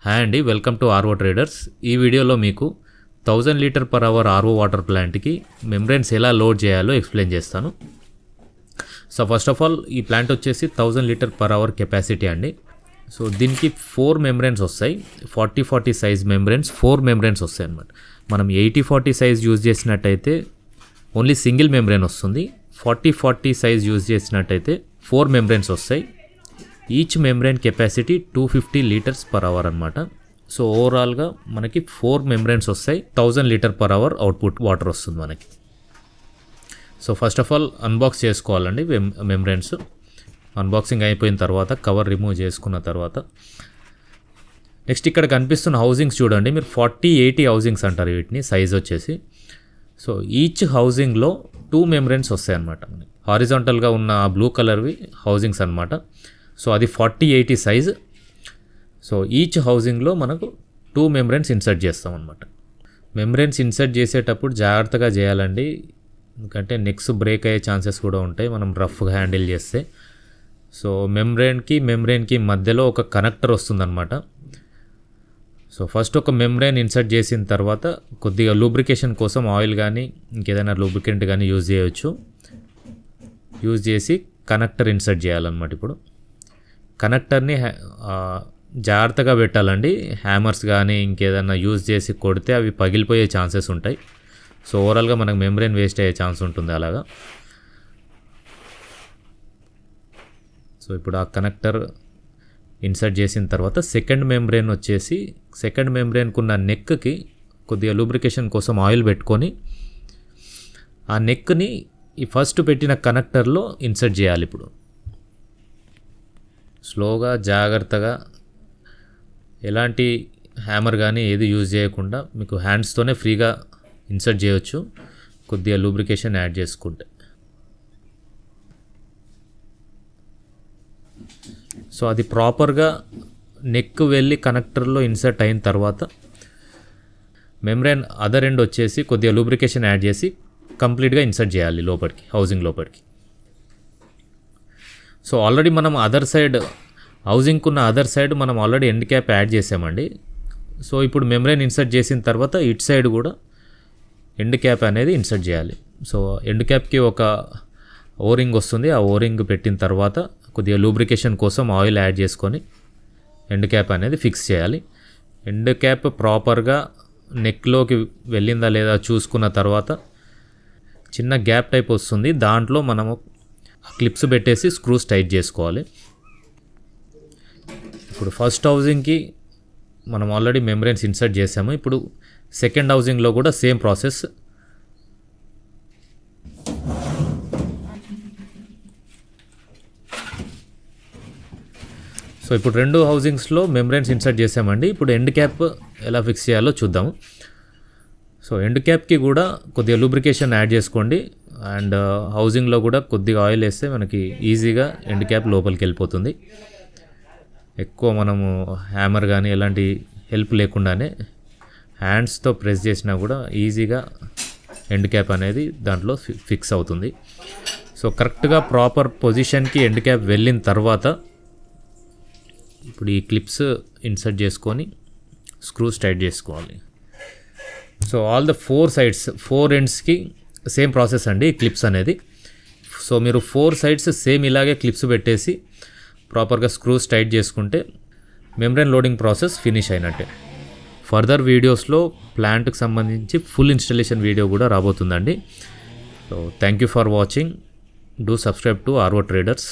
Hi అండి, welcome to RO traders. ఈ వీడియోలో మీకు 1000 litre per hour RO water ప్లాంట్కి మెంబ్రెన్స్ ఎలా లోడ్ చేయాలో ఎక్స్ప్లెయిన్ చేస్తాను. సో ఫస్ట్ ఆఫ్ ఆల్ ఈ ప్లాంట్ వచ్చేసి 1000 లీటర్ పర్ అవర్ కెపాసిటీ అండి. సో దీనికి 4 మెంబ్రెన్స్ వస్తాయి. 40-40 సైజ్ మెంబ్రెన్స్ 4 మెంబ్రెన్స్ వస్తాయి అన్నమాట. మనం 80-40 సైజ్ యూజ్ చేసినట్టయితే ఓన్లీ సింగిల్ మెంబ్రెన్ వస్తుంది. 40-40 సైజ్ యూజ్ చేసినట్టయితే 4 మెంబ్రెన్స్ వస్తాయి. Each membrane capacity 250 litres per hour అనమాట. సో ఓవరాల్గా మనకి 4 మెంబ్రెన్స్ వస్తాయి. 1000 litre per hour output water వస్తుంది మనకి. So first of all unbox చేసుకోవాలండి మెంబ్రెన్స్. అన్బాక్సింగ్ అయిపోయిన తర్వాత కవర్ రిమూవ్ చేసుకున్న తర్వాత నెక్స్ట్ ఇక్కడ కనిపిస్తున్న హౌసింగ్స్ చూడండి. మీరు 40-80 హౌసింగ్స్ అంటారు వీటిని, సైజ్ వచ్చేసి. సో ఈచ్ హౌసింగ్లో 2 మెంబ్రెన్స్ వస్తాయి అన్నమాట. హారిజాంటల్గా ఉన్న బ్లూ కలర్వి హౌసింగ్స్ అనమాట. సో అది 40-80 సైజ్. సో ఈచ్ హౌసింగ్లో మనకు 2 మెంబ్రెన్స్ ఇన్సర్ట్ చేస్తాం అనమాట. మెంబ్రెన్స్ ఇన్సర్ట్ చేసేటప్పుడు జాగ్రత్తగా చేయాలండి, ఎందుకంటే నెక్స్ బ్రేక్ అయ్యే ఛాన్సెస్ కూడా ఉంటాయి మనం రఫ్గా హ్యాండిల్ చేస్తే. సో మెంబ్రెన్కి మధ్యలో ఒక కనెక్టర్ వస్తుందన్నమాట. సో ఫస్ట్ ఒక మెంబ్రెన్ ఇన్సర్ట్ చేసిన తర్వాత కొద్దిగా లూబ్రికేషన్ కోసం ఆయిల్ కానీ ఇంకేదైనా లూబ్రికెంట్ కానీ యూజ్ చేయవచ్చు. యూజ్ చేసి కనెక్టర్ ఇన్సర్ట్ చేయాలన్నమాట. ఇప్పుడు కనెక్టర్ని జాగ్రత్తగా పెట్టాలండి. హ్యామర్స్ కానీ ఇంకేదైనా యూజ్ చేసి కొడితే అవి పగిలిపోయే ఛాన్సెస్ ఉంటాయి. సో ఓవరాల్గా మనకు మెంబ్రెన్ వేస్ట్ అయ్యే ఛాన్స్ ఉంటుంది అలాగా. సో ఇప్పుడు ఆ కనెక్టర్ ఇన్సర్ట్ చేసిన తర్వాత సెకండ్ మెంబ్రెన్కు ఉన్న నెక్కి కొద్దిగా లూబ్రికేషన్ కోసం ఆయిల్ పెట్టుకొని ఆ నెక్ని ఈ ఫస్ట్ పెట్టిన కనెక్టర్లో ఇన్సర్ట్ చేయాలి. ఇప్పుడు స్లోగా జాగ్రత్తగా, ఎలాంటి హ్యామర్ కానీ ఏది యూజ్ చేయకుండా మీకు హ్యాండ్స్తోనే ఫ్రీగా ఇన్సర్ట్ చేయవచ్చు, కొద్దిగా లూబ్రికేషన్ యాడ్ చేసుకుంటే. సో అది ప్రాపర్గా నెక్ వెళ్ళి కనెక్టర్లో ఇన్సర్ట్ అయిన తర్వాత మెంబ్రెన్ అదర్ ఎండ్ వచ్చేసి కొద్దిగా లూబ్రికేషన్ యాడ్ చేసి కంప్లీట్గా ఇన్సర్ట్ చేయాలి లోపలికి, హౌసింగ్ లోపలికి. సో ఆల్రెడీ మనం హౌసింగ్కున్న అదర్ సైడ్ మనం ఆల్రెడీ ఎండ్ క్యాప్ యాడ్ చేసామండి. సో ఇప్పుడు మెంబ్రెన్ ఇన్సర్ట్ చేసిన తర్వాత ఇటు సైడ్ కూడా ఎండ్ క్యాప్ అనేది ఇన్సర్ట్ చేయాలి. సో ఎండ్ క్యాప్కి ఒక ఓరింగ్ వస్తుంది. ఆ ఓరింగ్ పెట్టిన తర్వాత కొద్దిగా లూబ్రికేషన్ కోసం ఆయిల్ యాడ్ చేసుకొని ఎండ్ క్యాప్ అనేది ఫిక్స్ చేయాలి. ఎండ్ క్యాప్ ప్రాపర్గా నెక్లోకి వెళ్ళిందా లేదా చూసుకున్న తర్వాత చిన్న గ్యాప్ టైప్ వస్తుంది, దాంట్లో మనము క్లిప్స్ పెట్టేసి స్క్రూస్ టైట్ చేసుకోవాలి. ఇప్పుడు ఫస్ట్ హౌసింగ్కి మనం ఆల్రెడీ మెంబ్రెన్స్ ఇన్సర్ట్ చేసాము. ఇప్పుడు సెకండ్ హౌసింగ్లో కూడా సేమ్ ప్రాసెస్. సో ఇప్పుడు 2 హౌసింగ్స్లో మెంబ్రెన్స్ ఇన్సర్ట్ చేసామండి. ఇప్పుడు ఎండ్ క్యాప్ ఎలా ఫిక్స్ చేయాలో చూద్దాము. సో ఎండ్ క్యాప్కి కూడా కొద్దిగా లూబ్రికేషన్ యాడ్ చేసుకోండి. అండ్ హౌసింగ్లో కూడా కొద్దిగా ఆయిల్ వేస్తే మనకి ఈజీగా ఎండ్ క్యాప్ లోపలికి వెళ్ళిపోతుంది. ఎక్కువ మనము హ్యామర్ కానీ ఎలాంటి హెల్ప్ లేకుండానే హ్యాండ్స్తో ప్రెస్ చేసినా కూడా ఈజీగా ఎండ్ క్యాప్ అనేది దాంట్లో ఫిక్స్ అవుతుంది. సో కరెక్ట్గా ప్రాపర్ పొజిషన్కి ఎండ్ క్యాప్ వెళ్ళిన తర్వాత ఇప్పుడు ఈ క్లిప్స్ ఇన్సర్ట్ చేసుకొని స్క్రూస్ టైట్ చేసుకోవాలి. సో ఆల్ ద 4 సైడ్స్ 4 ఎండ్స్కి సేమ్ ప్రాసెస్ అండి క్లిప్స్ అనేది. సో మీరు 4 సైడ్స్ సేమ్ ఇలాగే క్లిప్స్ పెట్టేసి ప్రాపర్గా స్క్రూస్ టైట్ చేసుకుంటే మెంబ్రెన్ లోడింగ్ ప్రాసెస్ ఫినిష్ అయినట్టే. ఫర్దర్ వీడియోస్లో ప్లాంట్కి సంబంధించి ఫుల్ ఇన్స్టాలేషన్ వీడియో కూడా రాబోతుందండి. So thank you for watching. Do subscribe to RO traders.